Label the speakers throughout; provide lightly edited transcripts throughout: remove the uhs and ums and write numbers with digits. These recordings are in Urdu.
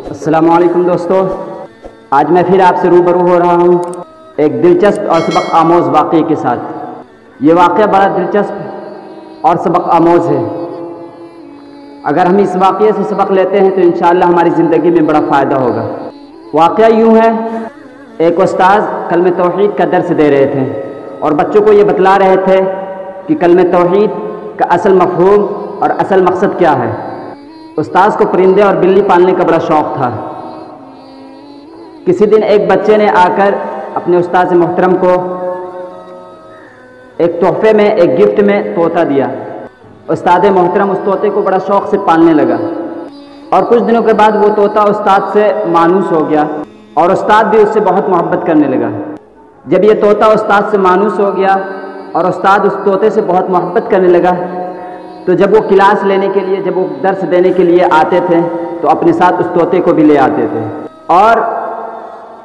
Speaker 1: السلام علیکم دوستو، آج میں پھر آپ سے روبرو ہو رہا ہوں ایک دلچسپ اور سبق آموز واقعے کے ساتھ۔ یہ واقعہ بڑا دلچسپ اور سبق آموز ہے۔ اگر ہم اس واقعے سے سبق لیتے ہیں تو انشاءاللہ ہماری زندگی میں بڑا فائدہ ہوگا۔ واقعہ یوں ہے، ایک استاذ کلمہ توحید کا درس دے رہے تھے اور بچوں کو یہ بتلا رہے تھے کہ کلمہ توحید کا اصل مفہوم اور اصل مقصد کیا ہے۔ استاذ کو پرندے اور بلی پالنے کا بڑا شوق تھا۔ کسی دن ایک بچے نے آ کر اپنے استاذ محترم کو ایک تحفے میں، ایک گفٹ میں طوطا دیا۔ استاد محترم اس طوطے کو بڑا شوق سے پالنے لگا اور کچھ دنوں کے بعد وہ طوطا استاد سے مانوس ہو گیا اور استاد بھی اس سے بہت محبت کرنے لگا۔ جب یہ طوطا استاد سے مانوس ہو گیا اور استاد اس طوطے سے بہت محبت کرنے لگا تو جب وہ کلاس لینے کے لیے، جب وہ درس دینے کے لیے آتے تھے تو اپنے ساتھ اس طوطے کو بھی لے آتے تھے اور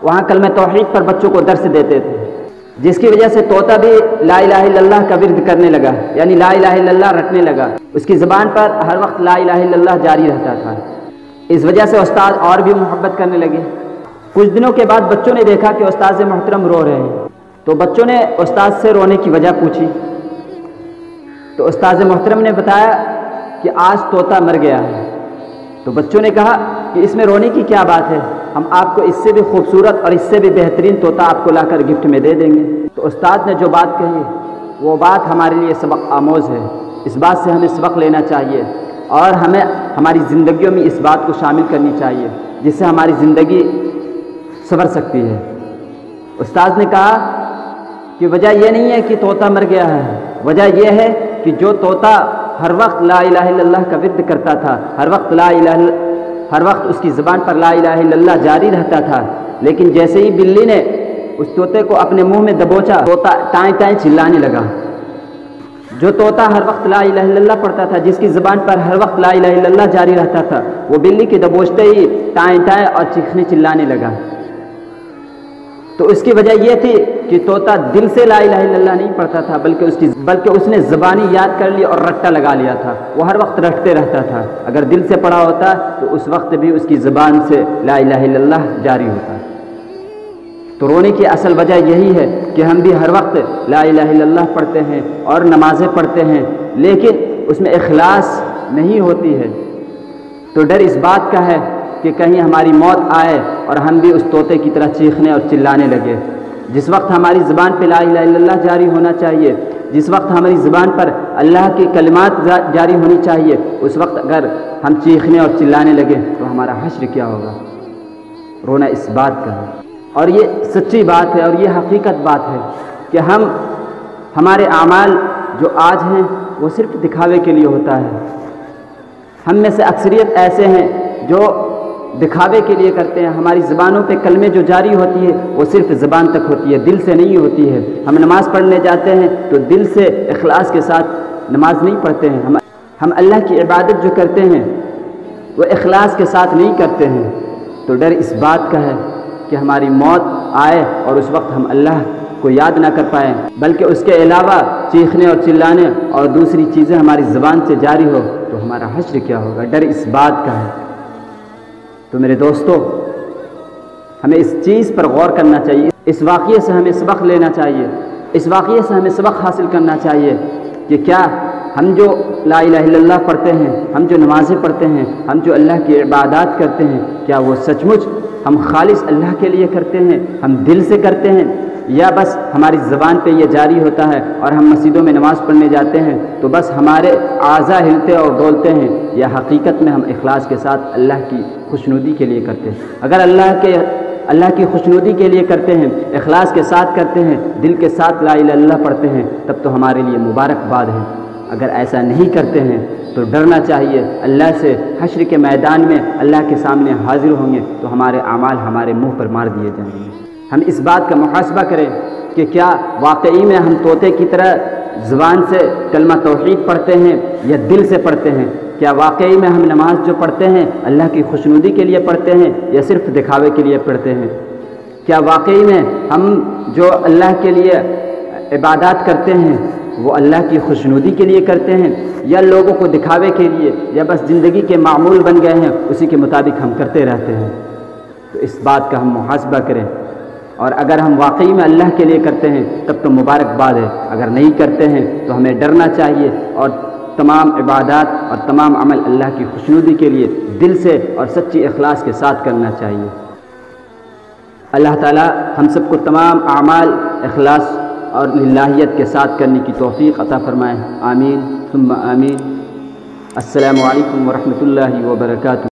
Speaker 1: وہاں کلمہ توحید پر بچوں کو درس دیتے تھے، جس کی وجہ سے طوطا بھی لا الہ الا اللہ کا ورد کرنے لگا، یعنی لا الہ الا اللہ رٹنے لگا۔ اس کی زبان پر ہر وقت لا الہ الا اللہ جاری رہتا تھا۔ اس وجہ سے استاد اور بھی محبت کرنے لگے۔ کچھ دنوں کے بعد بچوں نے دیکھا کہ استاد محترم رو رہے ہیں، تو بچوں نے استاد سے رونے کی وجہ پوچھی تو استاد محترم نے بتایا کہ آج طوطا مر گیا ہے۔ تو بچوں نے کہا کہ اس میں رونے کی کیا بات ہے، ہم آپ کو اس سے بھی خوبصورت اور اس سے بھی بہترین طوطا آپ کو لا کر گفٹ میں دے دیں گے۔ تو استاد نے جو بات کہی وہ بات ہمارے لیے سبق آموز ہے۔ اس بات سے ہمیں سبق لینا چاہیے اور ہمیں ہماری زندگیوں میں اس بات کو شامل کرنی چاہیے جس سے ہماری زندگی سنور سکتی ہے۔ استاد نے کہا کہ وجہ یہ نہیں ہے کہ طوطا مر گیا ہے، وجہ یہ ہے کہ جو طوطا ہر وقت لا الہ الا اللہ کا ورد کرتا تھا، ہر وقت اس کی زبان پر لا الہ الا اللہ جاری رہتا تھا، لیکن جیسے ہی بلی نے اس طوطے کو اپنے منہ میں دبوچا، طوطا ٹائیں ٹائیں چلانے لگا۔ جو طوطا ہر وقت لا الہ الا اللہ پڑھتا تھا، جس کی زبان پر ہر وقت لا الہ الا اللہ جاری رہتا تھا، وہ بلی کے دبوچتے ہی ٹائیں ٹائیں اور چیخنے چلانے لگا۔ تو اس کی وجہ یہ تھی کہ طوطا دل سے لا الہ الا اللہ نہیں پڑھتا تھا، بلکہ اس نے زبانی یاد کر لی اور رٹا لگا لیا تھا۔ وہ ہر وقت رٹتے رہتا تھا۔ اگر دل سے پڑھا ہوتا تو اس وقت بھی اس کی زبان سے لا الہ الا اللہ جاری ہوتا۔ تو رونے کی اصل وجہ یہی ہے کہ ہم بھی ہر وقت لا الہ الا اللہ پڑھتے ہیں اور نمازیں پڑھتے ہیں، لیکن اس میں اخلاص نہیں ہوتی ہے۔ تو ڈر اس بات کا ہے کہ کہیں ہماری موت آئے اور ہم بھی اس طوطے کی طرح چیخنے اور چلانے لگے۔ جس وقت ہماری زبان پہ لا الہ الا اللہ جاری ہونا چاہیے، جس وقت ہماری زبان پر اللہ کی کلمات جاری ہونی چاہیے، اس وقت اگر ہم چیخنے اور چلانے لگے تو ہمارا حشر کیا ہوگا۔ رونا اس بات کا ہے اور یہ سچی بات ہے اور یہ حقیقت بات ہے کہ ہمارے اعمال جو آج ہیں وہ صرف دکھاوے کے لیے ہوتا ہے۔ ہم میں سے اکثریت ایسے ہیں جو دکھاوے کے لیے کرتے ہیں۔ ہماری زبانوں پہ کلمے جو جاری ہوتی ہے وہ صرف زبان تک ہوتی ہے، دل سے نہیں ہوتی ہے۔ ہم نماز پڑھنے جاتے ہیں تو دل سے اخلاص کے ساتھ نماز نہیں پڑھتے ہیں۔ ہم اللہ کی عبادت جو کرتے ہیں وہ اخلاص کے ساتھ نہیں کرتے ہیں۔ تو ڈر اس بات کا ہے کہ ہماری موت آئے اور اس وقت ہم اللہ کو یاد نہ کر پائیں، بلکہ اس کے علاوہ چیخنے اور چلانے اور دوسری چیزیں ہماری زبان سے جاری ہو تو ہمارا حشر کیا ہوگا۔ ڈر اس بات کا ہے۔ تو میرے دوستو، ہمیں اس چیز پر غور کرنا چاہیے، اس واقعے سے ہمیں سبق لینا چاہیے، اس واقعے سے ہمیں سبق حاصل کرنا چاہیے کہ کیا ہم جو لا الہ الا اللہ پڑھتے ہیں، ہم جو نمازیں پڑھتے ہیں، ہم جو اللہ کی عبادات کرتے ہیں، کیا وہ سچ مچ ہم خالص اللہ کے لیے کرتے ہیں، ہم دل سے کرتے ہیں، یا بس ہماری زبان پہ یہ جاری ہوتا ہے اور ہم مسجدوں میں نماز پڑھنے جاتے ہیں تو بس ہمارے اعضاء ہلتے اور ڈولتے ہیں، یا حقیقت میں ہم اخلاص کے ساتھ اللہ کی خوشنودی کے لیے کرتے ہیں؟ اگر اللہ کی خوشنودی کے لیے کرتے ہیں، اخلاص کے ساتھ کرتے ہیں، دل کے ساتھ لا الہ الا اللہ پڑھتے ہیں، تب تو ہمارے لیے مبارکباد ہے۔ اگر ایسا نہیں کرتے ہیں تو ڈرنا چاہیے اللہ سے۔ حشر کے میدان میں اللہ کے سامنے حاضر ہوں گے تو ہمارے اعمال ہمارے منہ پر مار دیے جائیں گے۔ ہم اس بات کا محاسبہ کریں کہ کیا واقعی میں ہم طوطے کی طرح زبان سے کلمہ توحید پڑھتے ہیں یا دل سے پڑھتے ہیں؟ کیا واقعی میں ہم نماز جو پڑھتے ہیں اللہ کی خوشنودی کے لیے پڑھتے ہیں یا صرف دکھاوے کے لیے پڑھتے ہیں؟ کیا واقعی میں ہم جو اللہ کے لیے عبادات کرتے ہیں وہ اللہ کی خوشنودی کے لیے کرتے ہیں یا لوگوں کو دکھاوے کے لیے، یا بس زندگی کے معمول بن گئے ہیں، اسی کے مطابق ہم کرتے رہتے ہیں؟ تو اس بات کا ہم محاسبہ کریں، اور اگر ہم واقعی میں اللہ کے لیے کرتے ہیں تب تو مبارکباد ہے، اگر نہیں کرتے ہیں تو ہمیں ڈرنا چاہیے اور تمام عبادات اور تمام عمل اللہ کی خوشنودی کے لیے دل سے اور سچی اخلاص کے ساتھ کرنا چاہیے۔ اللہ تعالی ہم سب کو تمام اعمال اخلاص اور للہیت کے ساتھ کرنے کی توفیق عطا فرمائے، آمین ثم آمین۔ السلام علیکم ورحمۃ اللہ وبرکاتہ۔